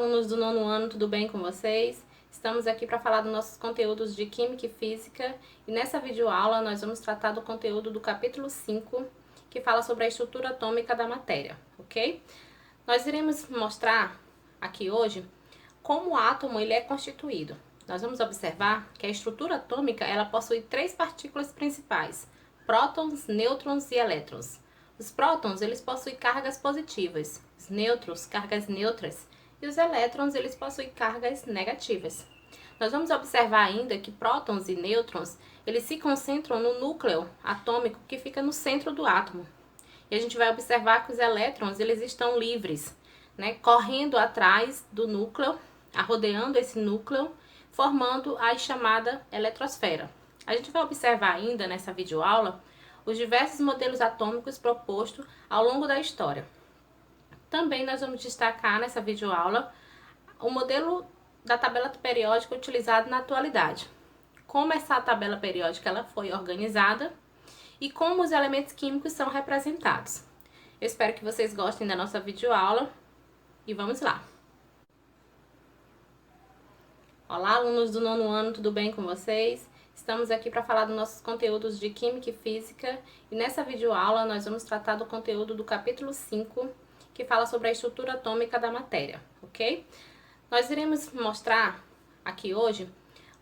alunos do nono ano, tudo bem com vocês? Estamos aqui para falar dos nossos conteúdos de Química e Física e nessa videoaula nós vamos tratar do conteúdo do capítulo 5, que fala sobre a estrutura atômica da matéria, ok? Nós iremos mostrar aqui hoje como o átomo ele é constituído. Nós vamos observar que a estrutura atômica ela possui três partículas principais: prótons, nêutrons e elétrons. Os prótons eles possuem cargas positivas, os nêutrons cargas neutras e os elétrons eles possuem cargas negativas. Nós vamos observar ainda que prótons e nêutrons eles se concentram no núcleo atômico que fica no centro do átomo. E a gente vai observar que os elétrons eles estão livres, correndo atrás do núcleo, rodeando esse núcleo, formando a chamada eletrosfera. A gente vai observar ainda nessa videoaula os diversos modelos atômicos propostos ao longo da história. Também nós vamos destacar nessa videoaula o modelo da tabela periódica utilizado na atualidade, como essa tabela periódica ela foi organizada e como os elementos químicos são representados. Eu espero que vocês gostem da nossa videoaula e vamos lá! Olá, alunos do nono ano, tudo bem com vocês? Estamos aqui para falar dos nossos conteúdos de Química e Física e nessa videoaula nós vamos tratar do conteúdo do capítulo 5, que fala sobre a estrutura atômica da matéria, ok? Nós iremos mostrar aqui hoje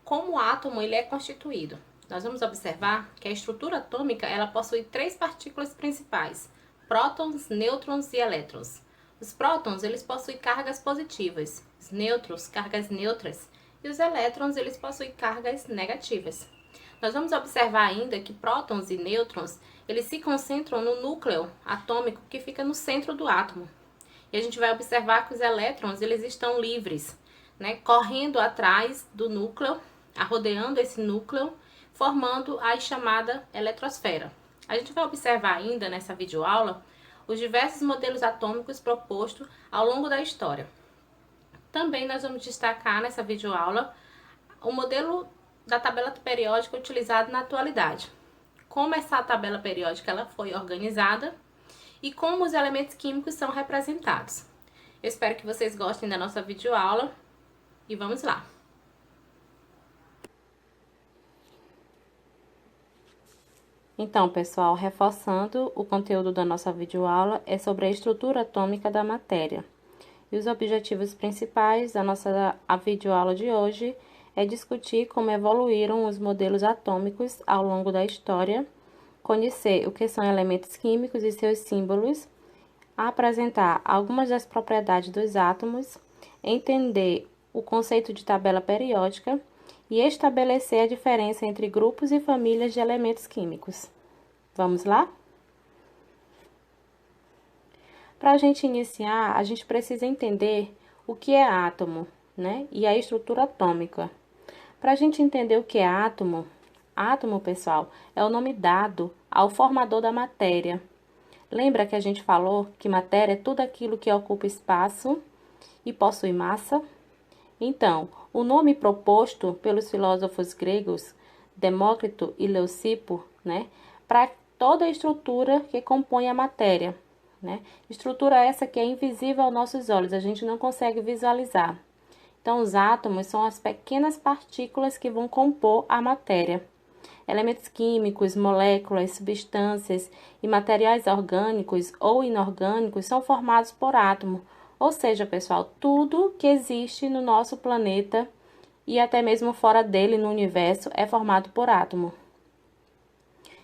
como o átomo ele é constituído. Nós vamos observar que a estrutura atômica ela possui três partículas principais: prótons, nêutrons e elétrons. Os prótons eles possuem cargas positivas, os nêutrons cargas neutras e os elétrons eles possuem cargas negativas. Nós vamos observar ainda que prótons e nêutrons eles se concentram no núcleo atômico que fica no centro do átomo. E a gente vai observar que os elétrons eles estão livres, correndo atrás do núcleo, rodeando esse núcleo, formando a chamada eletrosfera. A gente vai observar ainda nessa videoaula os diversos modelos atômicos propostos ao longo da história. Também nós vamos destacar nessa videoaula o modelo da tabela periódica utilizado na atualidade, como essa tabela periódica ela foi organizada e como os elementos químicos são representados. Eu espero que vocês gostem da nossa videoaula e vamos lá! Então, pessoal, reforçando, o conteúdo da nossa videoaula é sobre a estrutura atômica da matéria. E os objetivos principais da nossa videoaula de hoje é discutir como evoluíram os modelos atômicos ao longo da história, conhecer o que são elementos químicos e seus símbolos, apresentar algumas das propriedades dos átomos, entender o conceito de tabela periódica e estabelecer a diferença entre grupos e famílias de elementos químicos. Vamos lá? Para a gente iniciar, a gente precisa entender o que é átomo, e a estrutura atômica. Para a gente entender o que é átomo, pessoal, é o nome dado ao formador da matéria. Lembra que a gente falou que matéria é tudo aquilo que ocupa espaço e possui massa? Então, o nome proposto pelos filósofos gregos Demócrito e Leucipo, para toda a estrutura que compõe a matéria. Estrutura essa que é invisível aos nossos olhos, a gente não consegue visualizar. Então, os átomos são as pequenas partículas que vão compor a matéria. Elementos químicos, moléculas, substâncias e materiais orgânicos ou inorgânicos são formados por átomo. Ou seja, pessoal, tudo que existe no nosso planeta e até mesmo fora dele no universo é formado por átomo.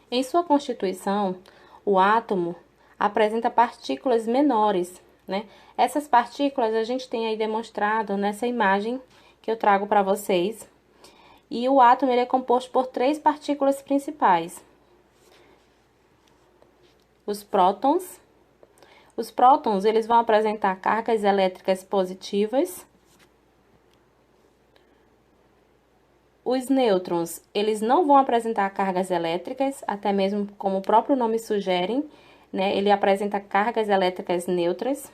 Em sua constituição, o átomo apresenta partículas menores, Essas partículas a gente tem aí demonstrado nessa imagem que eu trago para vocês. E o átomo ele é composto por três partículas principais: os prótons. Os prótons eles vão apresentar cargas elétricas positivas. Os nêutrons eles não vão apresentar cargas elétricas, até mesmo como o próprio nome sugere, ele apresenta cargas elétricas neutras.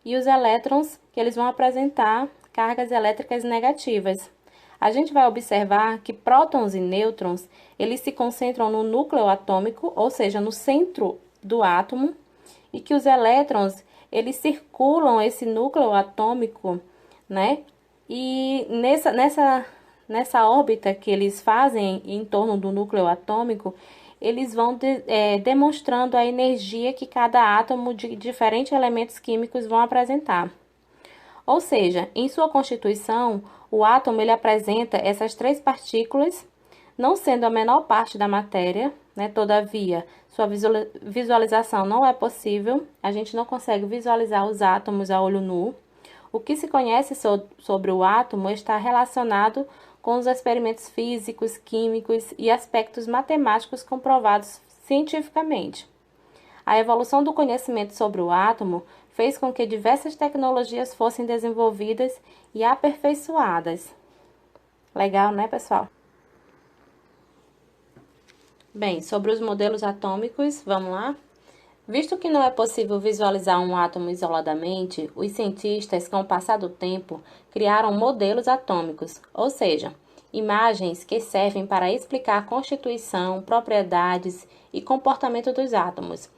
E os elétrons, que eles vão apresentar cargas elétricas negativas. A gente vai observar que prótons e nêutrons, eles se concentram no núcleo atômico, ou seja, no centro do átomo, e que os elétrons, eles circulam esse núcleo atômico, né? E nessa órbita que eles fazem em torno do núcleo atômico, eles vão demonstrando a energia que cada átomo de diferentes elementos químicos vão apresentar. Ou seja, em sua constituição, o átomo ele apresenta essas três partículas, não sendo a menor parte da matéria, né? Todavia, sua visualização não é possível, a gente não consegue visualizar os átomos a olho nu. O que se conhece sobre o átomo está relacionado com os experimentos físicos, químicos e aspectos matemáticos comprovados cientificamente. A evolução do conhecimento sobre o átomo fez com que diversas tecnologias fossem desenvolvidas e aperfeiçoadas. Legal, né, pessoal? Bem, sobre os modelos atômicos, vamos lá? Visto que não é possível visualizar um átomo isoladamente, os cientistas, com o passar do tempo, criaram modelos atômicos, ou seja, imagens que servem para explicar a constituição, propriedades e comportamento dos átomos.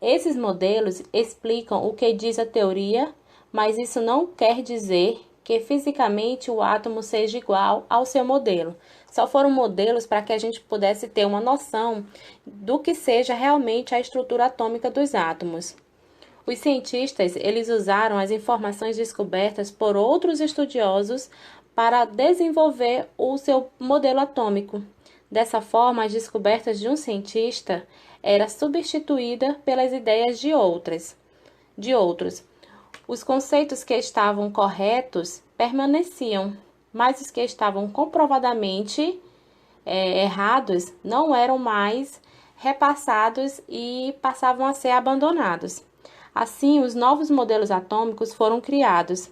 Esses modelos explicam o que diz a teoria, mas isso não quer dizer que fisicamente o átomo seja igual ao seu modelo. Só foram modelos para que a gente pudesse ter uma noção do que seja realmente a estrutura atômica dos átomos. Os cientistas, eles usaram as informações descobertas por outros estudiosos para desenvolver o seu modelo atômico. Dessa forma, as descobertas de um cientista era substituída pelas ideias de outros. Os conceitos que estavam corretos permaneciam, mas os que estavam comprovadamente errados não eram mais repassados e passavam a ser abandonados. Assim, os novos modelos atômicos foram criados.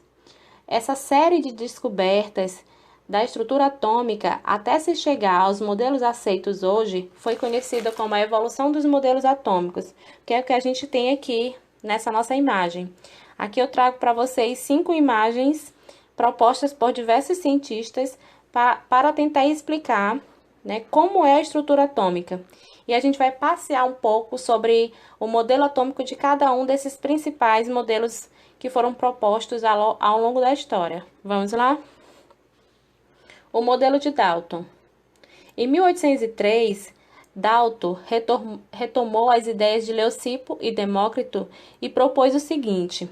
Essa série de descobertas da estrutura atômica até se chegar aos modelos aceitos hoje foi conhecida como a evolução dos modelos atômicos, que é o que a gente tem aqui nessa nossa imagem. Aqui eu trago para vocês 5 imagens propostas por diversos cientistas para tentar explicar, né, como é a estrutura atômica. E a gente vai passear um pouco sobre o modelo atômico de cada um desses principais modelos que foram propostos ao longo da história. Vamos lá? O modelo de Dalton. Em 1803, Dalton retomou as ideias de Leucipo e Demócrito e propôs o seguinte: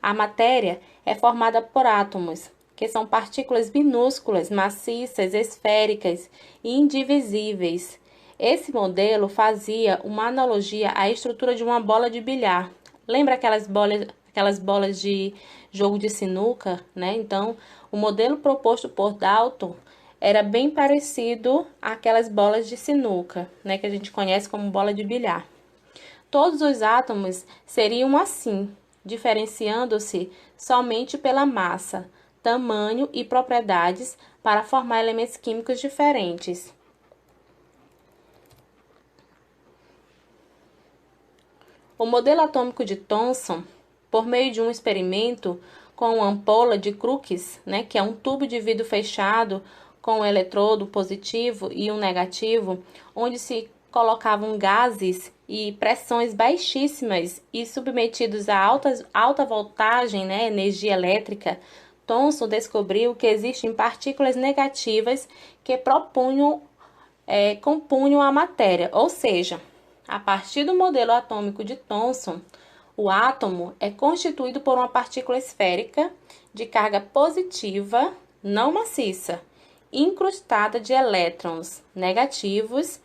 a matéria é formada por átomos, que são partículas minúsculas, maciças, esféricas e indivisíveis. Esse modelo fazia uma analogia à estrutura de uma bola de bilhar. Lembra aquelas bolas de jogo de sinuca, né? Então, o modelo proposto por Dalton era bem parecido àquelas bolas de sinuca, né? Que a gente conhece como bola de bilhar. Todos os átomos seriam assim, diferenciando-se somente pela massa, tamanho e propriedades para formar elementos químicos diferentes. O modelo atômico de Thomson, por meio de um experimento com uma ampola de Crookes, né, que é um tubo de vidro fechado com um eletrodo positivo e um negativo, onde se colocavam gases e pressões baixíssimas e submetidos a alta voltagem, né, energia elétrica, Thomson descobriu que existem partículas negativas que compunham a matéria, ou seja, a partir do modelo atômico de Thomson, o átomo é constituído por uma partícula esférica de carga positiva, não maciça, incrustada de elétrons negativos,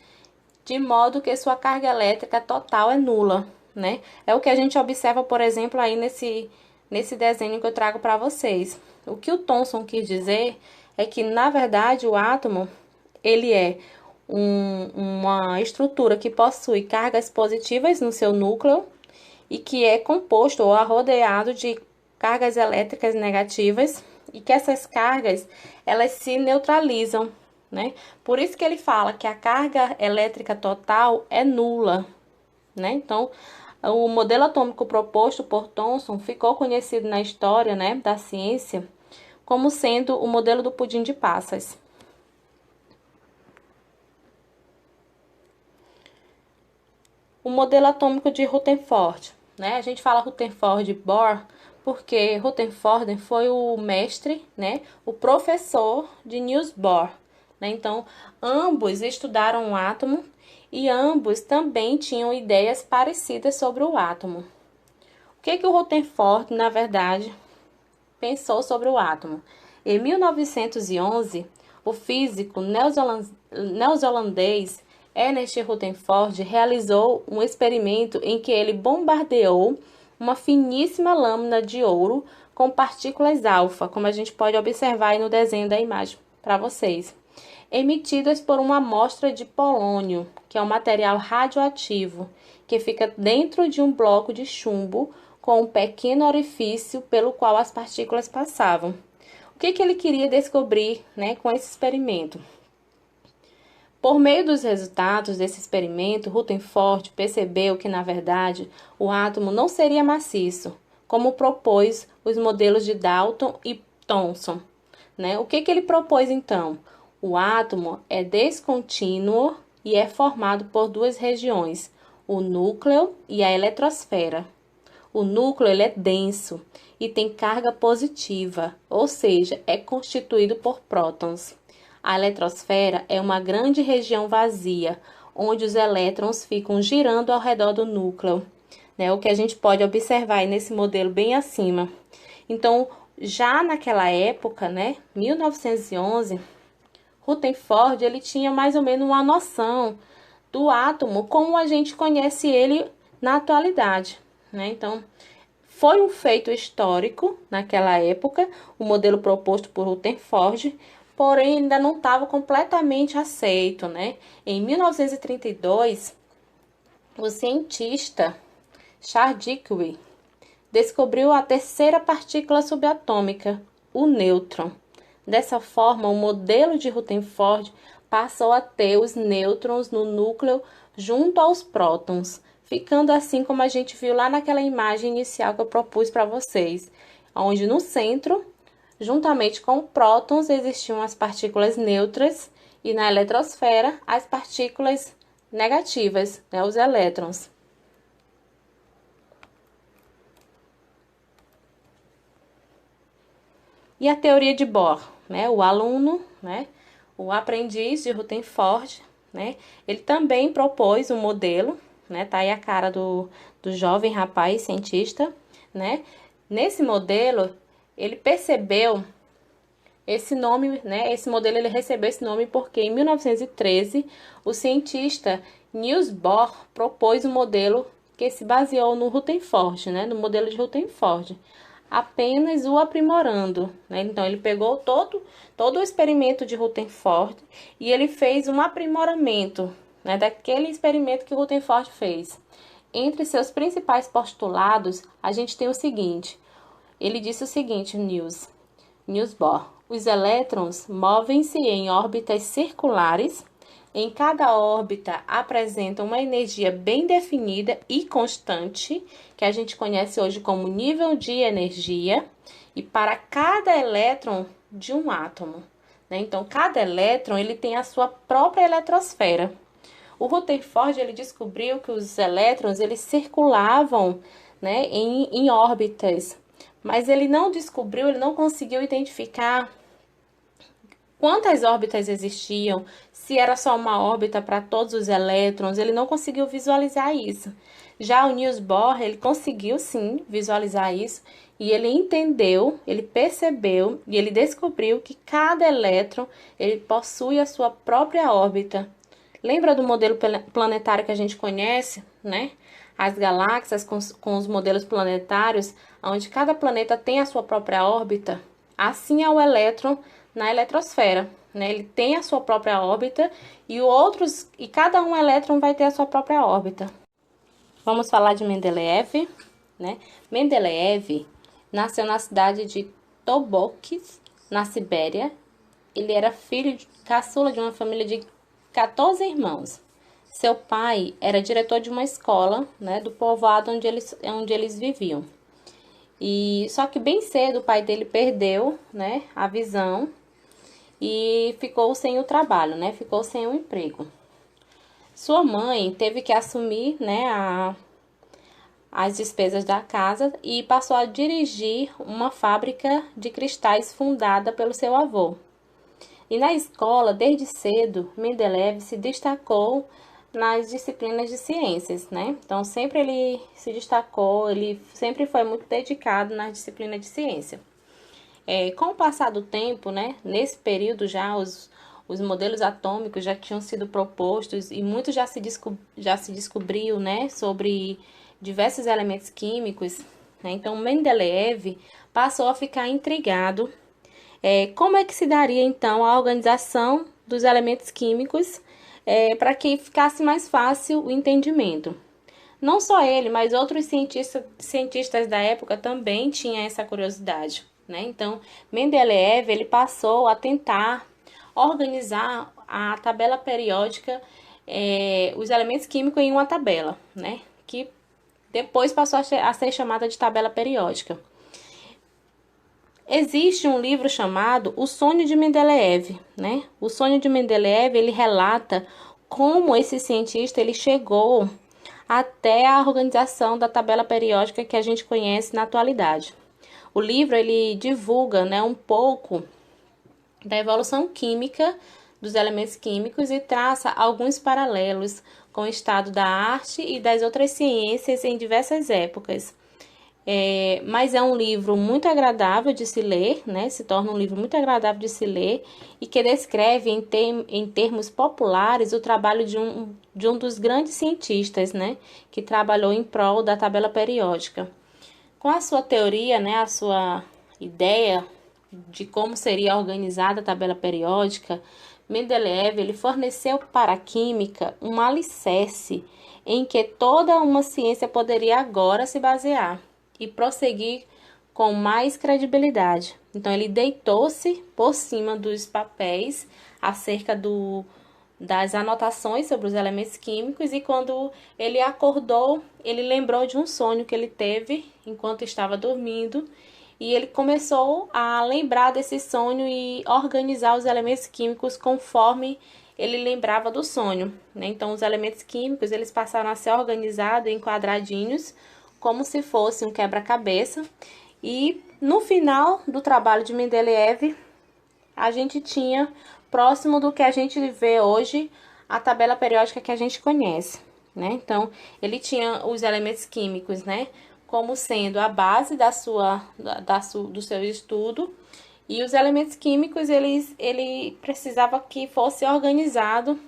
de modo que sua carga elétrica total é nula, né? É o que a gente observa, por exemplo, aí nesse desenho que eu trago para vocês. O que o Thomson quis dizer é que, na verdade, o átomo, ele é uma estrutura que possui cargas positivas no seu núcleo e que é composto ou arrodeado de cargas elétricas negativas e que essas cargas, elas se neutralizam, né? Por isso que ele fala que a carga elétrica total é nula, né? Então, o modelo atômico proposto por Thomson ficou conhecido na história, né, da ciência como sendo o modelo do pudim de passas. O modelo atômico de Rutherford. né? A gente fala Rutherford Bohr porque Rutherford foi o mestre, né? O professor de Niels Bohr, né? Então, ambos estudaram o átomo e ambos também tinham ideias parecidas sobre o átomo. O que o Rutherford, na verdade, pensou sobre o átomo? Em 1911, o físico neozelandês Ernest Rutherford realizou um experimento em que ele bombardeou uma finíssima lâmina de ouro com partículas alfa, como a gente pode observar aí no desenho da imagem para vocês, emitidas por uma amostra de polônio, que é um material radioativo, que fica dentro de um bloco de chumbo com um pequeno orifício pelo qual as partículas passavam. O que ele queria descobrir, né, com esse experimento? Por meio dos resultados desse experimento, Rutherford percebeu que, na verdade, o átomo não seria maciço, como propôs os modelos de Dalton e Thomson, né? O que ele propôs, então? O átomo é descontínuo e é formado por duas regiões, o núcleo e a eletrosfera. O núcleo ele é denso e tem carga positiva, ou seja, é constituído por prótons. A eletrosfera é uma grande região vazia, onde os elétrons ficam girando ao redor do núcleo, né? O que a gente pode observar aí nesse modelo bem acima. Então, já naquela época, né, 1911, Rutherford ele tinha mais ou menos uma noção do átomo como a gente conhece ele na atualidade, né? Então, foi um feito histórico naquela época, o modelo proposto por Rutherford, porém ainda não estava completamente aceito, né? Em 1932, o cientista Charles Dickwey descobriu a terceira partícula subatômica, o nêutron. Dessa forma, o modelo de Rutherford passou a ter os nêutrons no núcleo junto aos prótons, ficando assim como a gente viu lá naquela imagem inicial que eu propus para vocês, onde no centro, juntamente com prótons, existiam as partículas neutras e na eletrosfera as partículas negativas, né, os elétrons. E a teoria de Bohr, né? O aluno, né? O aprendiz de Rutherford, né? Ele também propôs um modelo, né? Tá aí a cara do jovem rapaz cientista, né? Nesse modelo, ele percebeu esse nome, né? Esse modelo ele recebeu esse nome porque em 1913 o cientista Niels Bohr propôs um modelo que se baseou no Rutherford, né? No modelo de Rutherford, apenas o aprimorando, né? Então ele pegou todo o experimento de Rutherford e ele fez um aprimoramento, né, daquele experimento que Rutherford fez. Entre seus principais postulados, a gente tem o seguinte: ele disse o seguinte, Niels Bohr: os elétrons movem-se em órbitas circulares. Em cada órbita apresenta uma energia bem definida e constante, que a gente conhece hoje como nível de energia, e para cada elétron de um átomo, né? Então, cada elétron ele tem a sua própria eletrosfera. O Rutherford ele descobriu que os elétrons eles circulavam, né, em órbitas, mas ele não conseguiu identificar quantas órbitas existiam, se era só uma órbita para todos os elétrons, ele não conseguiu visualizar isso. Já o Niels Bohr, ele conseguiu sim visualizar isso, e ele entendeu, ele percebeu e ele descobriu que cada elétron ele possui a sua própria órbita. Lembra do modelo planetário que a gente conhece, né? As galáxias com os modelos planetários, onde cada planeta tem a sua própria órbita. Assim é o elétron na eletrosfera, né? Ele tem a sua própria órbita e cada um elétron vai ter a sua própria órbita. Vamos falar de Mendeleev, né? Mendeleev nasceu na cidade de Tobolsk, na Sibéria. Ele era filho caçula de uma família de 14 irmãos. Seu pai era diretor de uma escola, né, do povoado onde eles viviam. E só que bem cedo o pai dele perdeu, né, a visão e ficou sem o trabalho, né, ficou sem o emprego. Sua mãe teve que assumir, né, as despesas da casa e passou a dirigir uma fábrica de cristais fundada pelo seu avô. E na escola, desde cedo, Mendeleev se destacou nas disciplinas de ciências, né? Então, sempre ele se destacou, ele sempre foi muito dedicado nas disciplinas de ciência. Com o passar do tempo, né? Nesse período já os modelos atômicos já tinham sido propostos e muito já se descobriu, né? Sobre diversos elementos químicos, né? Então, Mendeleev passou a ficar intrigado. Como é que se daria, então, a organização dos elementos químicos para que ficasse mais fácil o entendimento? Não só ele, mas outros cientistas da época também tinham essa curiosidade, né? Então, Mendeleev ele passou a tentar organizar a tabela periódica, os elementos químicos em uma tabela, né? Que depois passou a ser chamada de tabela periódica. Existe um livro chamado O Sonho de Mendeleev, né? O Sonho de Mendeleev, ele relata como esse cientista ele chegou até a organização da tabela periódica que a gente conhece na atualidade. O livro ele divulga, né, um pouco da evolução química dos elementos químicos e traça alguns paralelos com o estado da arte e das outras ciências em diversas épocas. Mas é um livro muito agradável de se ler, né? Se torna um livro muito agradável de se ler e que descreve em termos populares o trabalho de um dos grandes cientistas, né? Que trabalhou em prol da tabela periódica. Com a sua teoria, né? A sua ideia de como seria organizada a tabela periódica, Mendeleev ele forneceu para a química um alicerce em que toda uma ciência poderia agora se basear e prosseguir com mais credibilidade. Então, ele deitou-se por cima dos papéis acerca das anotações sobre os elementos químicos e quando ele acordou, ele lembrou de um sonho que ele teve enquanto estava dormindo e ele começou a lembrar desse sonho e organizar os elementos químicos conforme ele lembrava do sonho, né? Então, os elementos químicos, eles passaram a ser organizados em quadradinhos, como se fosse um quebra-cabeça. E no final do trabalho de Mendeleev, a gente tinha, próximo do que a gente vê hoje, a tabela periódica que a gente conhece, né? Então, ele tinha os elementos químicos, né, como sendo a base do seu estudo. E os elementos químicos, ele precisava que fosse organizado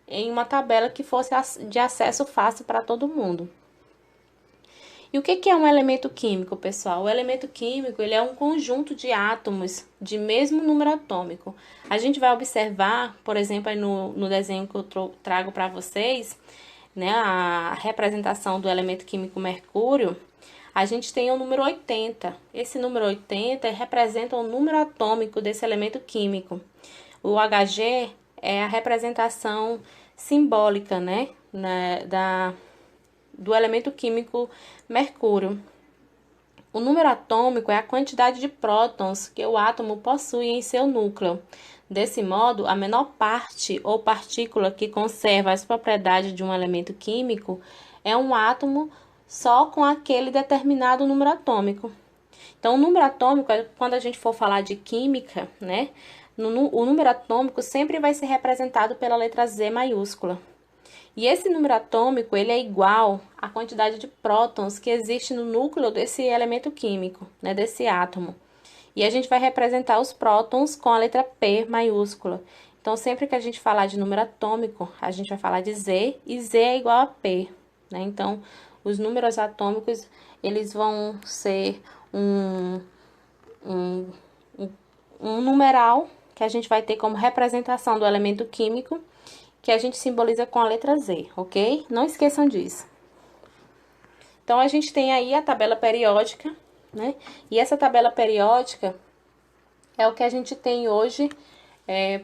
em uma tabela que fosse de acesso fácil para todo mundo. E o que é um elemento químico, pessoal? O elemento químico ele é um conjunto de átomos de mesmo número atômico. A gente vai observar, por exemplo, aí no desenho que eu trago para vocês, né, a representação do elemento químico mercúrio, a gente tem o número 80. Esse número 80 representa o número atômico desse elemento químico. O Hg é a representação simbólica, né, do elemento químico mercúrio. O número atômico é a quantidade de prótons que o átomo possui em seu núcleo. Desse modo, a menor parte ou partícula que conserva as propriedades de um elemento químico é um átomo só com aquele determinado número atômico. Então, o número atômico, quando a gente for falar de química, né, o número atômico sempre vai ser representado pela letra Z maiúscula. E esse número atômico ele é igual à quantidade de prótons que existe no núcleo desse elemento químico, né, desse átomo. E a gente vai representar os prótons com a letra P maiúscula. Então, sempre que a gente falar de número atômico, a gente vai falar de Z, e Z é igual a P, né? Então, os números atômicos, eles vão ser um numeral que a gente vai ter como representação do elemento químico, que a gente simboliza com a letra Z, ok? Não esqueçam disso. Então, a gente tem aí a tabela periódica, né? E essa tabela periódica é o que a gente tem hoje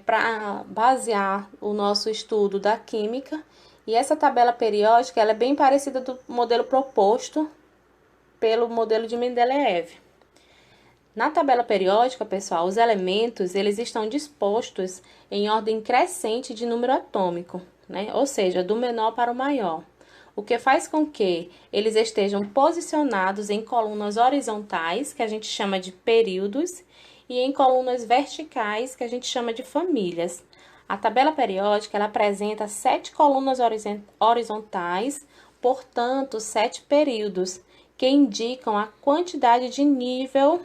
para basear o nosso estudo da química. E essa tabela periódica ela é bem parecida do modelo proposto pelo modelo de Mendeleev. Na tabela periódica, pessoal, os elementos eles estão dispostos em ordem crescente de número atômico, né? Ou seja, do menor para o maior. o que faz com que eles estejam posicionados em colunas horizontais, que a gente chama de períodos, e em colunas verticais, que a gente chama de famílias. A tabela periódica, ela apresenta 7 colunas horizontais, portanto, 7 períodos, que indicam a quantidade de nível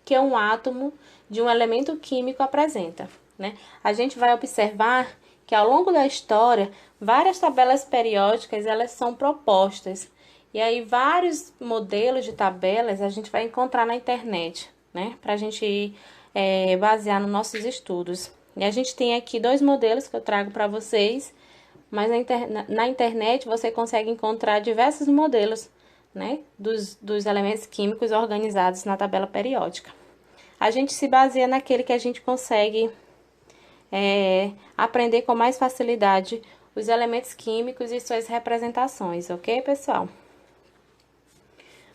que um átomo de um elemento químico apresenta, né? A gente vai observar que ao longo da história, várias tabelas periódicas elas são propostas. E aí vários modelos de tabelas a gente vai encontrar na internet, né? Para a gente basear nos nossos estudos. E a gente tem aqui 2 modelos que eu trago para vocês, mas na internet você consegue encontrar diversos modelos, né? Dos elementos químicos organizados na tabela periódica. A gente se baseia naquele que a gente consegue aprender com mais facilidade os elementos químicos e suas representações, ok, pessoal?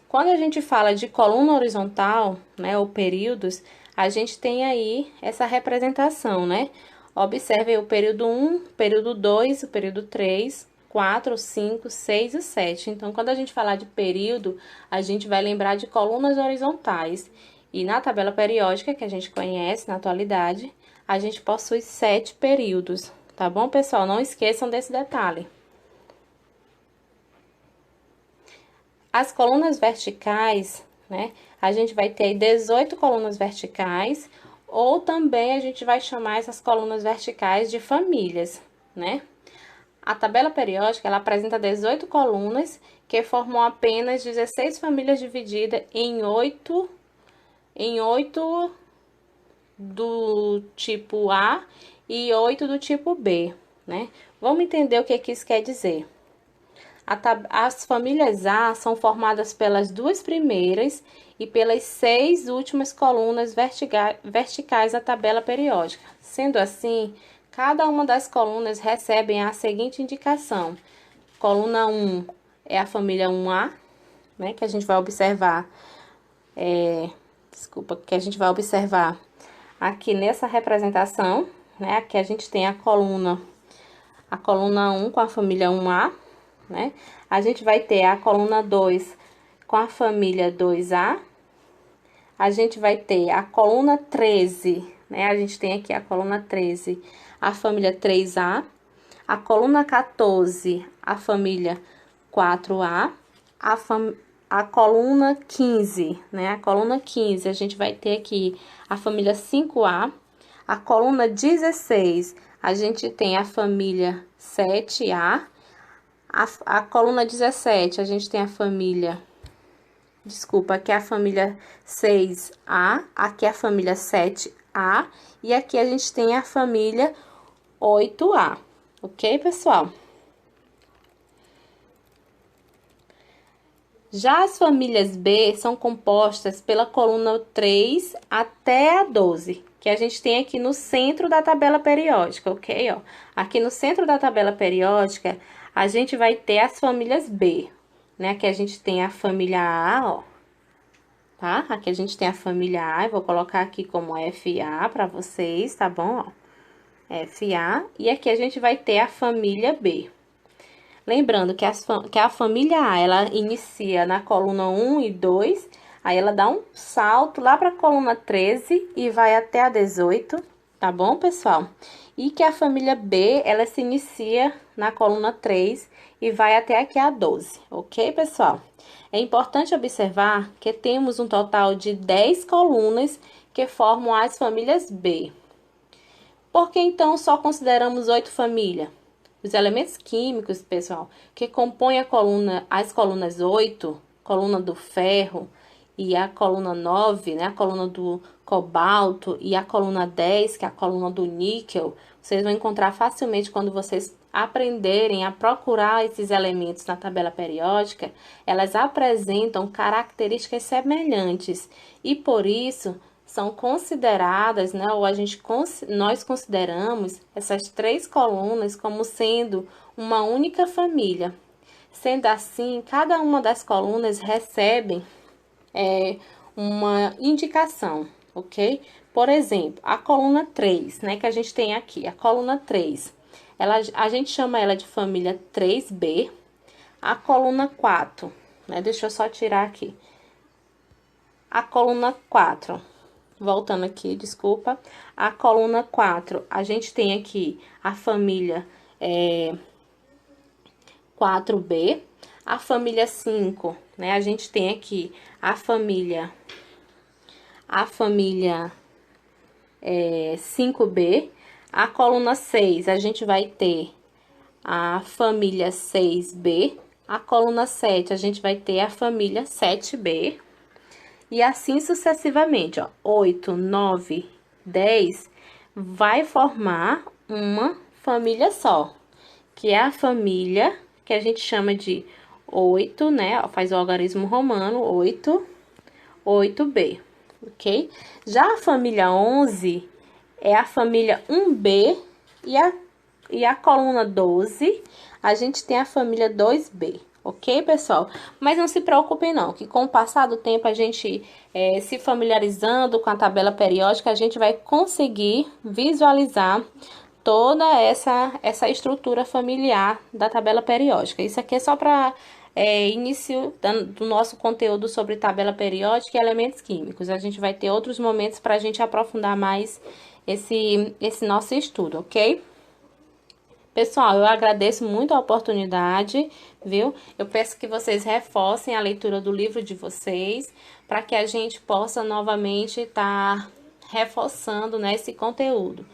Quando a gente fala de coluna horizontal, né, ou períodos, a gente tem aí essa representação, né? Observe o período 1, período 2, o período 3, 4, 5, 6 e 7. Então, quando a gente falar de período, a gente vai lembrar de colunas horizontais. E na tabela periódica, que a gente conhece na atualidade, a gente possui 7 períodos, tá bom, pessoal? Não esqueçam desse detalhe. As colunas verticais, né? A gente vai ter 18 colunas verticais, ou também a gente vai chamar essas colunas verticais de famílias, né? A tabela periódica, ela apresenta 18 colunas, que formam apenas 16 famílias divididas em 8 do tipo A e 8 do tipo B, né? Vamos entender o que isso quer dizer. As famílias A são formadas pelas 2 primeiras e pelas 6 últimas colunas verticais da tabela periódica. Sendo assim, cada uma das colunas recebe a seguinte indicação. Coluna 1 é a família 1A, né, que a gente vai observar, que a gente vai observar aqui nessa representação, né? Aqui a gente tem a coluna 1 com a família 1A, né? A gente vai ter a coluna 2 com a família 2A. A gente vai ter a coluna 13, né? A gente tem aqui a coluna 13, a família 3A. A coluna 14, a família 4A. A coluna 15, né? A coluna 15, a gente vai ter aqui a família 5A. A coluna 16, a gente tem a família 7A. A coluna 17, a gente tem a família... Desculpa, aqui é a família 6A. Aqui é a família 7A. E aqui a gente tem a família 8A. Ok, pessoal? Já as famílias B são compostas pela coluna 3 até a 12, que a gente tem aqui no centro da tabela periódica, ok? Ó, aqui no centro da tabela periódica, a gente vai ter as famílias B, né? Aqui a gente tem a família A, ó, tá? Aqui a gente tem a família A, eu vou colocar aqui como FA para vocês, tá bom? Ó, FA, e aqui a gente vai ter a família B. Lembrando que a família A, ela inicia na coluna 1 e 2, aí ela dá um salto lá para a coluna 13 e vai até a 18, tá bom, pessoal? E que a família B, ela se inicia na coluna 3 e vai até aqui a 12, ok, pessoal? É importante observar que temos um total de 10 colunas que formam as famílias B. Por que então só consideramos 8 famílias? Os elementos químicos, pessoal, que compõem as colunas 8, coluna do ferro, e a coluna 9, né, a coluna do cobalto, e a coluna 10, que é a coluna do níquel, vocês vão encontrar facilmente quando vocês aprenderem a procurar esses elementos na tabela periódica. Elas apresentam características semelhantes e, por isso, são consideradas, né, ou nós consideramos essas 3 colunas como sendo uma única família. Sendo assim, cada uma das colunas recebe uma indicação, ok? Por exemplo, a coluna 3, né, que a gente tem aqui, a coluna 3, a gente chama ela de família 3B, A coluna 4, né? Deixa eu só tirar aqui. A coluna 4, voltando aqui, desculpa. A coluna 4, a gente tem aqui a família 4B. A família 5, né? A gente tem aqui a família 5B. A coluna 6, a gente vai ter a família 6B. A coluna 7, a gente vai ter a família 7B. E assim sucessivamente, ó. 8, 9, 10 vai formar uma família só, que é a família que a gente chama de 8, né? Faz o algarismo romano, 8B, ok? Já a família 11 é a família 1B e a coluna 12, a gente tem a família 2B, ok, pessoal? Mas não se preocupem não, que com o passar do tempo a gente se familiarizando com a tabela periódica, a gente vai conseguir visualizar toda essa estrutura familiar da tabela periódica. Isso aqui é só para início do nosso conteúdo sobre tabela periódica e elementos químicos. A gente vai ter outros momentos para a gente aprofundar mais esse nosso estudo, ok? Pessoal, eu agradeço muito a oportunidade, viu? Eu peço que vocês reforcem a leitura do livro de vocês, para que a gente possa novamente estar reforçando, né, esse conteúdo.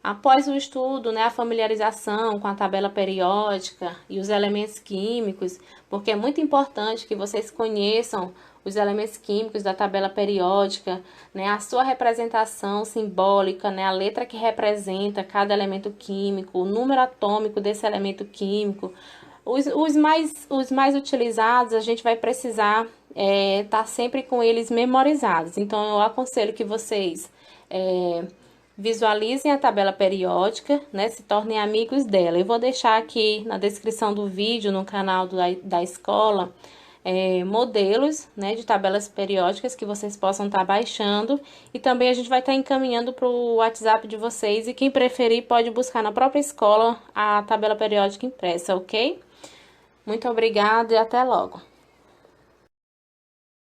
Após o estudo, né, a familiarização com a tabela periódica e os elementos químicos, porque é muito importante que vocês conheçam os elementos químicos da tabela periódica, né, a sua representação simbólica, né, a letra que representa cada elemento químico, o número atômico desse elemento químico. Os mais utilizados, a gente vai precisar estar sempre com eles memorizados. Então, eu aconselho que vocês visualizem a tabela periódica, né? Se tornem amigos dela. Eu vou deixar aqui na descrição do vídeo, no canal da escola, modelos, né, de tabelas periódicas que vocês possam estar baixando. E também a gente vai estar encaminhando para o WhatsApp de vocês. E quem preferir pode buscar na própria escola a tabela periódica impressa, ok? Muito obrigada e até logo!